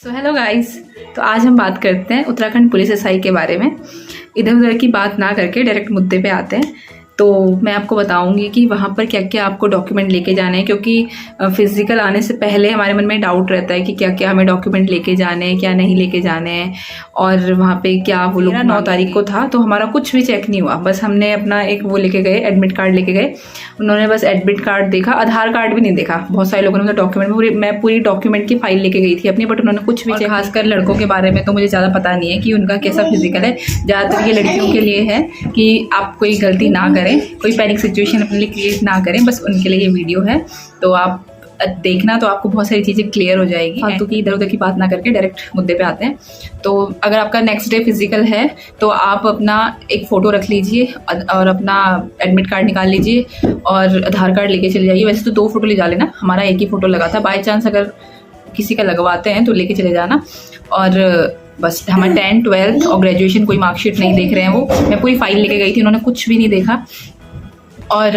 So hello guys. तो आज हम बात करते हैं उत्तराखंड पुलिस एसआई के बारे में। इधर उधर की बात ना करके डायरेक्ट मुद्दे पे आते हैं। तो मैं आपको बताऊंगी कि वहाँ पर क्या क्या आपको डॉक्यूमेंट लेके जाने हैं, क्योंकि फिजिकल आने से पहले हमारे मन में डाउट रहता है कि क्या क्या हमें डॉक्यूमेंट लेके जाने हैं, क्या नहीं लेके जाने हैं। और वहाँ पे क्या वो लोग 9 तारीख को था तो हमारा कुछ भी चेक नहीं हुआ, बस हमने अपना एक वो लेके गए, एडमिट कार्ड लेके गए। उन्होंने बस एडमिट कार्ड देखा, आधार कार्ड भी नहीं देखा। बहुत सारे लोगों ने डॉक्यूमेंट, मैं पूरी डॉक्यूमेंट की फाइल लेके गई थी अपनी, बट उन्होंने कुछ भी चेक। खासकर लड़कों के बारे में तो मुझे ज़्यादा पता नहीं है कि उनका कैसा फिजिकल है। ज़्यादातर ये लड़कियों के लिए है कि आप कोई गलती ना करें, कोई पैनिक सिचुएशन अपने लिए क्रिएट ना करें, बस उनके लिए ये वीडियो है। तो आप देखना तो आपको बहुत सारी चीज़ें क्लियर हो जाएगी। फालतू की इधर उधर की बात ना करके डायरेक्ट मुद्दे पे आते हैं। तो अगर आपका नेक्स्ट डे फिजिकल है तो आप अपना एक फ़ोटो रख लीजिए और अपना एडमिट कार्ड निकाल लीजिए और आधार कार्ड लेके चले जाइए। वैसे तो 2 फोटो ले जा लेना, हमारा एक ही फ़ोटो लगा था। बाई चांस अगर किसी का लगवाते हैं तो लेके चले जाना। और बस हमारे 10th 12th और ग्रेजुएशन कोई मार्कशीट नहीं देख रहे हैं वो। मैं पूरी फाइल लेके गई थी, उन्होंने कुछ भी नहीं देखा। और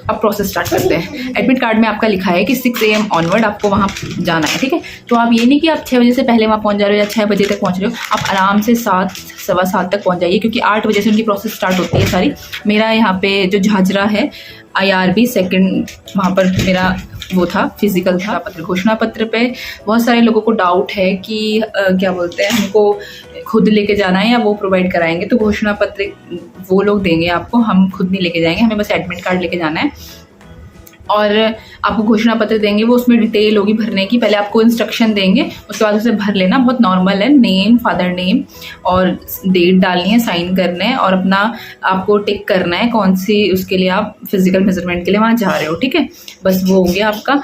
अब प्रोसेस स्टार्ट करते हैं। एडमिट कार्ड में आपका लिखा है कि 6 AM ऑनवर्ड आपको वहाँ जाना है, ठीक है। तो आप ये नहीं कि आप 6 बजे से पहले वहाँ पहुँच जा रहे हो या 6 बजे तक पहुँच रहे हो। आप आराम से 7 सवा 7 तक पहुँच जाइए, क्योंकि 8 बजे से उनकी प्रोसेस स्टार्ट होती है सारी। मेरा यहाँ पे जो झाझरा है IRB सेकंड, वहाँ पर मेरा वो था फिजिकल था। पत्र घोषणा पत्र पे बहुत सारे लोगों को डाउट है कि क्या बोलते हैं, हमको खुद लेके जाना है या वो प्रोवाइड कराएंगे। तो घोषणा पत्र वो लोग देंगे आपको, हम खुद नहीं लेके जाएंगे, हमें बस एडमिट कार्ड लेके जाना है। और आपको घोषणा पत्र देंगे, वो उसमें डिटेल होगी भरने की। पहले आपको इंस्ट्रक्शन देंगे, उसके बाद उसे भर लेना। बहुत नॉर्मल है, नेम, फादर नेम और डेट डालनी है, साइन करने हैं और अपना आपको टिक करना है कौन सी उसके लिए आप फिजिकल मेजरमेंट के लिए वहाँ जा रहे हो, ठीक है। बस वो होंगे आपका।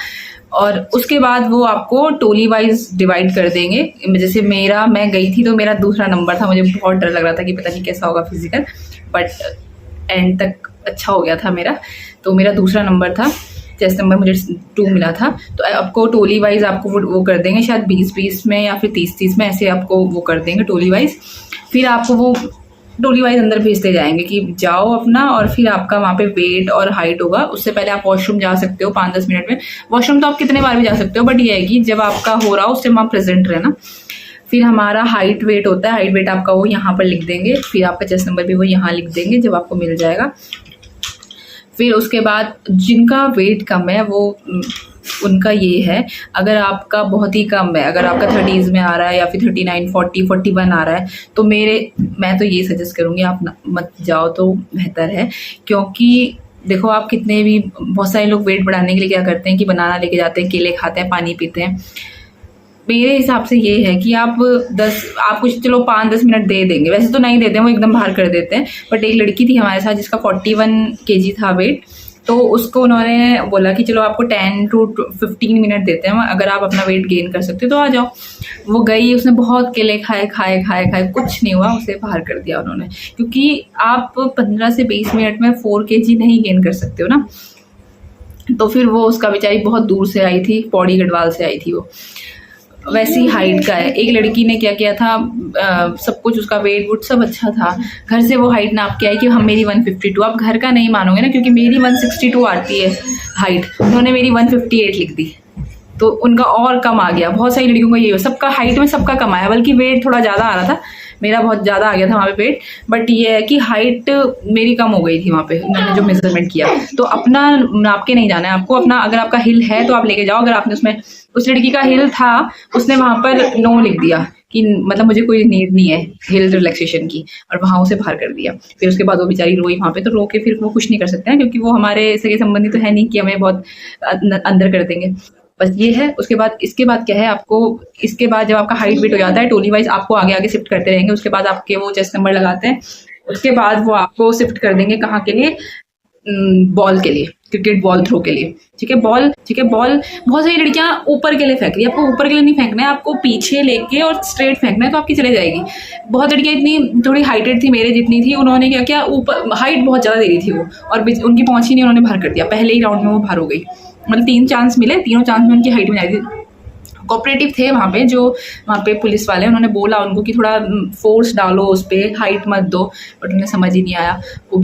और उसके बाद वो आपको टोली वाइज डिवाइड कर देंगे। जैसे मैं गई थी तो मेरा दूसरा नंबर था, मुझे बहुत डर लग रहा था कि पता नहीं कैसा होगा फिजिकल, बट एंड तक अच्छा हो गया था मेरा। तो मेरा दूसरा नंबर था, चेस्ट नंबर मुझे 2 मिला था। तो आपको टोली वाइज आपको वो कर देंगे, शायद 20-20 में या फिर 30-30 में, ऐसे आपको वो कर देंगे टोली वाइज। फिर आपको वो टोली वाइज अंदर भेजते जाएंगे कि जाओ अपना। और फिर आपका वहाँ पे वेट और हाइट होगा। उससे पहले आप वॉशरूम जा सकते हो 5-10 मिनट में। वॉशरूम तो आप कितने बार भी जा सकते हो, बट ये है कि जब आपका हो रहा हो उससे वहाँ प्रेजेंट रहना। फिर हमारा हाइट वेट होता है, हाइट वेट आपका वो यहाँ पर लिख देंगे। फिर आपका चेस्ट नंबर भी वो यहाँ लिख देंगे जब आपको मिल जाएगा। फिर उसके बाद जिनका वेट कम है वो उनका ये है, अगर आपका बहुत ही कम है, अगर आपका 30s में आ रहा है या फिर 39, 40, 41 आ रहा है, तो मैं तो ये सजेस्ट करूँगी आप मत जाओ तो बेहतर है। क्योंकि देखो, आप कितने भी, बहुत सारे लोग वेट बढ़ाने के लिए क्या करते हैं कि बनाना लेके जाते हैं, केले खाते हैं, पानी पीते हैं। मेरे हिसाब से ये है कि आप कुछ चलो 5-10 मिनट दे देंगे, वैसे तो नहीं देते हैं, वो एकदम बाहर कर देते हैं। बट एक लड़की थी हमारे साथ जिसका 41 kg था वेट, तो उसको उन्होंने बोला कि चलो आपको 10 to 15 मिनट देते हैं, अगर आप अपना वेट गेन कर सकते हो तो आ जाओ। वो गई, उसने बहुत केले खाए, कुछ नहीं हुआ, उसे बाहर कर दिया उन्होंने। क्योंकि आप 15 से 20 मिनट में 4 kg नहीं गेन कर सकते हो ना। तो फिर वो उसका बेचारी बहुत दूर से आई थी, पौड़ी गढ़वाल से आई थी वो, वैसी हाइट का है। एक लड़की ने क्या किया था, सब कुछ उसका वेट वूट सब अच्छा था, घर से वो हाइट नाप के आई कि हम मेरी 152। आप घर का नहीं मानोगे ना, क्योंकि मेरी 162 आती है हाइट, उन्होंने मेरी 158 लिख दी, तो उनका और कम आ गया। बहुत सारी लड़कियों का ये हो, सबका हाइट में सबका कम आया, बल्कि वेट थोड़ा ज़्यादा आ रहा था, मेरा बहुत ज़्यादा आ गया था वहाँ पे वेट। बट ये है कि हाइट मेरी कम हो गई थी वहाँ पे, उन्होंने जो मेजरमेंट किया। तो अपना नाप के नहीं जाना है आपको, अपना अगर आपका हिल है तो आप लेके जाओ। अगर आपने उसमें, उस लड़की का हिल था, उसने वहाँ पर नो लिख दिया कि मतलब मुझे कोई नीड नहीं है हिल रिलैक्सेशन की, और वहाँ उसे बाहर कर दिया। फिर उसके बाद वो बेचारी रोई वहाँ पे, तो रो के फिर वो कुछ नहीं कर सकते हैं, क्योंकि वो हमारे सगे संबंधी तो है नहीं कि हमें बहुत अंदर कर देंगे। बस ये है। उसके बाद, इसके बाद क्या है, आपको इसके बाद जब आपका हाइट वेट हो जाता है, टोली वाइज आपको आगे आगे शिफ्ट करते रहेंगे। उसके बाद आपके वो चेस्ट नंबर लगाते हैं, उसके बाद वो आपको शिफ्ट कर देंगे कहाँ के लिए, बॉल के लिए, क्रिकेट बॉल थ्रो के लिए, ठीक है। बॉल बहुत सारी लड़कियां ऊपर के लिए फेंक रही है, आपको ऊपर के लिए नहीं फेंकना है, आपको पीछे लेके और स्ट्रेट फेंकना है, तो आपकी चले जाएगी। बहुत लड़कियां इतनी थोड़ी हाइटेड थी, मेरे जितनी थी, उन्होंने क्या किया, ऊपर हाइट बहुत ज़्यादा दे रही थी वो, और उनकी पहुंची नहीं, उन्होंने बाहर कर दिया। पहले ही राउंड में वो बाहर हो गई। मतलब 3 चांस मिले, तीनों चांस में उनकी हाइट में आई थी। कोऑपरेटिव थे वहाँ पे, जो वहाँ पे पुलिस वाले, उन्होंने बोला उनको कि थोड़ा फोर्स डालो उस पर, हाइट मत दो, बट उन्हें समझ ही नहीं आया। वो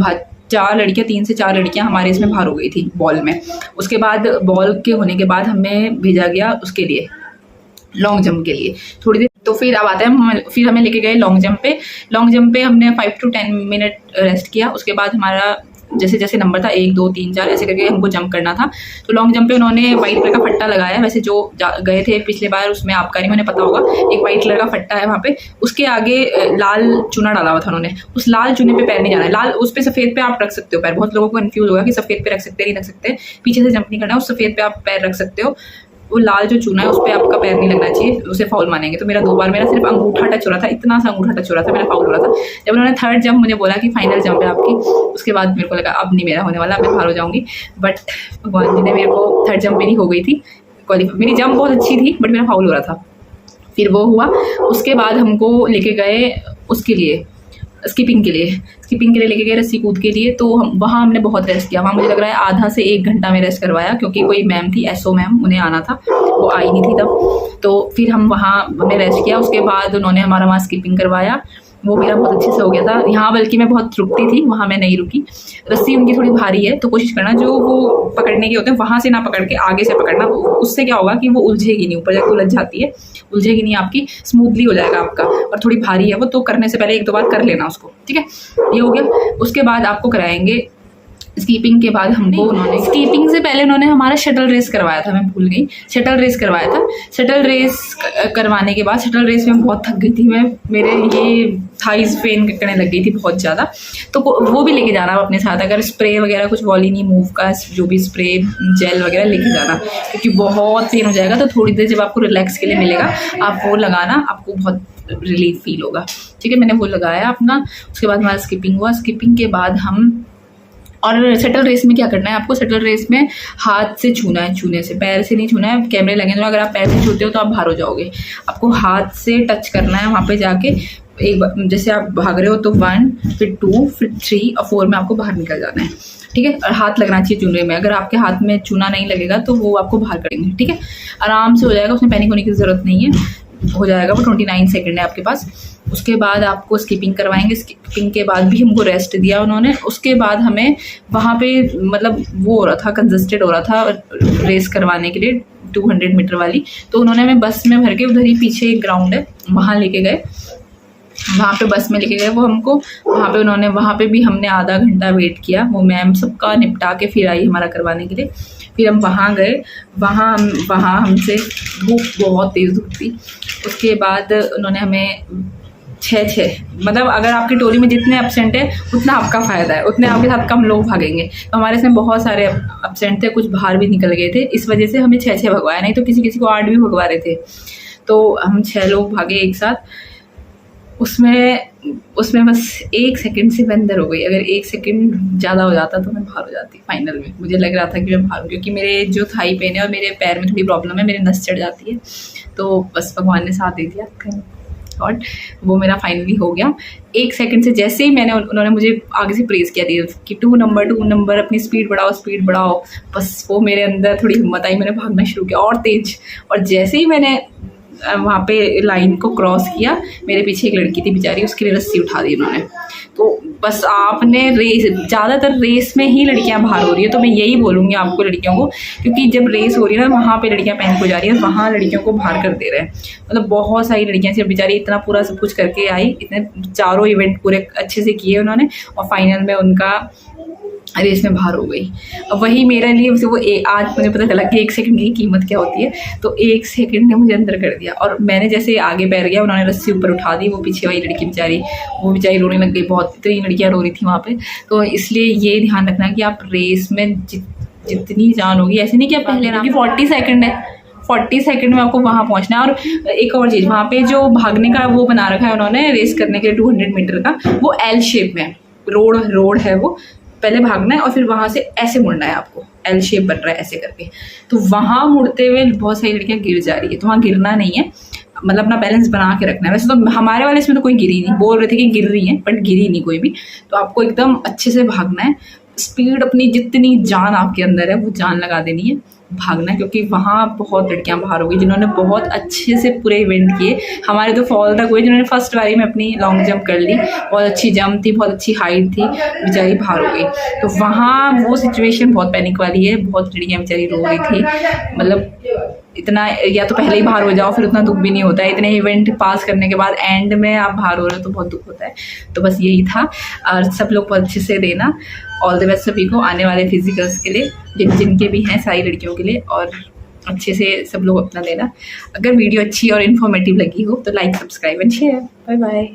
3 से 4 लड़कियां हमारे इसमें बाहर हो गई थी बॉल में। उसके बाद बॉल के होने के बाद हमें भेजा गया उसके लिए लॉन्ग जंप के लिए थोड़ी देर। तो फिर अब आते हैं फिर हमें लेके गए लॉन्ग जंप पे। लॉन्ग जंप पे हमने 5 to 10 मिनट रेस्ट किया। उसके बाद हमारा जैसे जैसे नंबर था 1 2 3 4 ऐसे करके हमको जंप करना था। तो लॉन्ग जंप पे उन्होंने वाइट कलर का फट्टा लगाया। वैसे जो गए थे पिछले बार उसमें आबकारी में पता होगा, एक वाइट कलर का फट्टा है वहाँ पे, उसके आगे लाल चूना डाला हुआ था उन्होंने। उस लाल चूने पे पैर नहीं जाना है, लाल उस पे सफ़ेद पे आप रख सकते हो पैर। बहुत लोगों को कन्फ्यूज होगा कि सफ़ेद पे रख सकते नहीं रख सकते, पीछे से जंप नहीं करना है, उस सफ़ेद पे आप पैर रख सकते हो। वो लाल जो चूना है उस पर आपका पैर नहीं लगना चाहिए, उसे फाउल मानेंगे। तो मेरा 2 बार मेरा सिर्फ अंगूठा टच हो रहा था, इतना सा अंगूठा टच हो रहा था, मेरा फाउल हो रहा था। जब उन्होंने थर्ड जंप मुझे बोला कि फाइनल जंप है आपकी, उसके बाद मेरे को लगा अब नहीं मेरा होने वाला, मैं बाहर हो जाऊँगी। बट भगवान जी ने मेरे को थर्ड जंप मेरी हो गई थी क्वालिफाई। मेरी जंप बहुत अच्छी थी बट मेरा फाउल हो रहा था। फिर वो हुआ। उसके बाद हमको लेके गए उसके लिए स्कीपिंग के लिए लेके गए, रस्सी कूद के लिए। तो हम वहाँ हमने बहुत रेस्ट किया। वहाँ मुझे लग रहा है आधा से 1 घंटा में रेस्ट करवाया, क्योंकि कोई मैम थी एसओ मैम, उन्हें आना था, वो आई नहीं थी तब। तो फिर हमने रेस्ट किया। उसके बाद उन्होंने हमारा वहाँ स्कीपिंग करवाया, वो मेरा बहुत अच्छे से हो गया था। यहाँ बल्कि मैं बहुत रुकती थी, वहाँ मैं नहीं रुकी। रस्सी उनकी थोड़ी भारी है, तो कोशिश करना जो वो पकड़ने के होते हैं वहाँ से ना पकड़ के आगे से पकड़ना। उससे क्या होगा कि वो उलझेगी नहीं, ऊपर जाकर उलझ जाती है, उलझेगी नहीं आपकी, स्मूथली हो जाएगा आपका। और थोड़ी भारी है वो, तो करने से पहले 1 2 बार कर लेना उसको, ठीक है। ये हो गया। उसके बाद आपको कराएंगे स्कीपिंग के बाद हमको उन्होंने स्कीपिंग से पहले उन्होंने हमारा शटल रेस करवाया था, मैं भूल गई, शटल रेस करवाया था। शटल रेस करवाने के बाद शटल रेस में बहुत थक गई थी मैं, मेरे ये थाइज पेन करने लग गई थी बहुत ज़्यादा। तो वो भी लेके जाना अपने साथ, अगर स्प्रे वगैरह कुछ वॉलिनी मूव का जो भी स्प्रे जेल वगैरह लेके जाना, क्योंकि बहुत पेन हो जाएगा। तो थोड़ी देर जब आपको रिलैक्स के लिए मिलेगा आप वो लगाना, आपको बहुत रिलीफ फील होगा, ठीक है। मैंने वो लगाया अपना। उसके बाद हमारा स्किपिंग हुआ। स्किपिंग के बाद हम, और शटल रेस में क्या करना है आपको, शटल रेस में हाथ से छूना है, छूने से, पैर से नहीं छूना है। कैमरे लगे तो अगर आप पैर से छूते हो तो आप बाहर हो जाओगे। आपको हाथ से टच करना है वहाँ पे जाके। एक बार जैसे आप भाग रहे हो तो 1 फिर 2 फिर 3 और 4 में आपको बाहर निकल जाना है, ठीक है। और हाथ लगना चाहिए चूने में, अगर आपके हाथ में चूना नहीं लगेगा तो वो आपको बाहर करेंगे, ठीक है। आराम से हो जाएगा, उसमें पैनिक होने की ज़रूरत नहीं है, हो जाएगा। वो 29 सेकंड है आपके पास। उसके बाद आपको स्कीपिंग करवाएंगे। स्कीपिंग के बाद भी हमको रेस्ट दिया उन्होंने। उसके बाद हमें वहाँ पे मतलब वो हो रहा था, कंजस्टेड हो रहा था रेस करवाने के लिए 200 मीटर वाली। तो उन्होंने हमें बस में भर के, उधर ही पीछे एक ग्राउंड है वहाँ लेके गए, वहाँ पे बस में लेके गए वो हमको। वहाँ पे भी हमने आधा घंटा वेट किया। वो मैम सबका निपटा के फिर आई हमारा करवाने के लिए। फिर हम वहाँ गए। वहाँ हमसे धूप, बहुत तेज़ धूप थी। उसके बाद उन्होंने हमें 6 मतलब अगर आपकी टोली में जितने एब्सेंट है उतना आपका फ़ायदा है, उतने आपके साथ कम लोग भागेंगे। तो हमारे इसमें बहुत सारे एब्सेंट थे, कुछ बाहर भी निकल गए थे, इस वजह से हमें 6 भगवाया, नहीं तो किसी को 8 भी भगवा रहे थे। तो हम 6 लोग भागे एक साथ। उसमें बस 1 सेकंड से मैं अंदर हो गई। अगर 1 सेकंड ज़्यादा हो जाता तो मैं बाहर हो जाती फाइनल में। मुझे लग रहा था कि मैं बाहर हूँ, क्योंकि मेरे जो थाई पेन है और मेरे पैर में थोड़ी प्रॉब्लम है, मेरे नस चढ़ जाती है। तो बस भगवान ने साथ दे दिया और वो मेरा फाइनली हो गया। 1 सेकंड से जैसे ही उन्होंने मुझे आगे से प्रेस किया दिया कि 2 नंबर अपनी स्पीड बढ़ाओ, बस वो मेरे अंदर थोड़ी हिम्मत आई, मैंने भागना शुरू किया और तेज। और जैसे ही मैंने वहाँ पे लाइन को क्रॉस किया, मेरे पीछे एक लड़की थी बेचारी, उसके लिए रस्सी उठा दी उन्होंने। तो बस आपने रेस, ज़्यादातर रेस में ही लड़कियाँ बाहर हो रही है, तो मैं यही बोलूँगी आपको लड़कियों को, क्योंकि जब रेस हो रही है ना वहाँ पे लड़कियाँ पैनिक हो जा रही है, वहाँ लड़कियों को बाहर कर दे रहे हैं। मतलब बहुत सारी लड़कियाँ सिर्फ बेचारी इतना पूरा सब कुछ करके आई, इतने चारों इवेंट पूरे अच्छे से किए उन्होंने, और फाइनल में उनका रेस में बाहर हो गई। अब वही मेरे लिए वो आज मुझे पता चला कि 1 सेकंड की कीमत क्या होती है। तो 1 सेकंड ने मुझे अंदर कर दिया, और मैंने जैसे आगे पैर गया उन्होंने रस्सी ऊपर उठा दी। वो पीछे वाली लड़की बेचारी रोने लग गई, बहुत, इतनी लड़कियाँ रो रही थी वहाँ पे। तो इसलिए ये ध्यान रखना कि आप रेस में जितनी जान होगी, ऐसे नहीं कि आप पहले ना, 40 सेकंड है, 40 सेकंड में आपको वहाँ पहुँचना है। और एक और चीज़, वहाँ पे जो भागने का वो बना रखा है उन्होंने रेस करने के लिए 200 मीटर का, वो L शेप में रोड है। वो पहले भागना है और फिर वहाँ से ऐसे मुड़ना है, आपको L शेप बन रहा है ऐसे करके। तो वहाँ मुड़ते हुए बहुत सारी लड़कियाँ गिर जा रही है, तो वहाँ गिरना नहीं है, मतलब अपना बैलेंस बना के रखना है। वैसे तो हमारे वाले इसमें तो कोई गिरी नहीं, बोल रहे थे कि गिर रही है, बट गिरी नहीं कोई भी। तो आपको एकदम अच्छे से भागना है, स्पीड अपनी जितनी जान आपके अंदर है वो जान लगा देनी है, भागना है। क्योंकि वहाँ बहुत लड़कियाँ बाहर हो गई जिन्होंने बहुत अच्छे से पूरे इवेंट किए। हमारे तो फॉल तक हुए, जिन्होंने फर्स्ट बारी में अपनी लॉन्ग जंप कर ली, बहुत अच्छी जंप थी, बहुत अच्छी हाइट थी, बेचारी बाहर हो गई। तो वहाँ वो सिचुएशन बहुत पैनिक वाली है, बहुत लड़कियाँ बेचारी रो रही थी, मतलब इतना, या तो पहले ही बाहर हो जाओ फिर उतना दुख भी नहीं होता है, इतने इवेंट पास करने के बाद एंड में आप बाहर हो रहे हो तो बहुत दुख होता है। तो बस यही था, और सब लोग बहुत अच्छे से देना। ऑल द बेस्ट सभी को आने वाले फिजिकल्स के लिए, जिनके भी हैं, सारी लड़कियों के लिए, और अच्छे से सब लोग अपना देना। अगर वीडियो अच्छी और इन्फॉर्मेटिव लगी हो तो like, subscribe and share. Bye bye.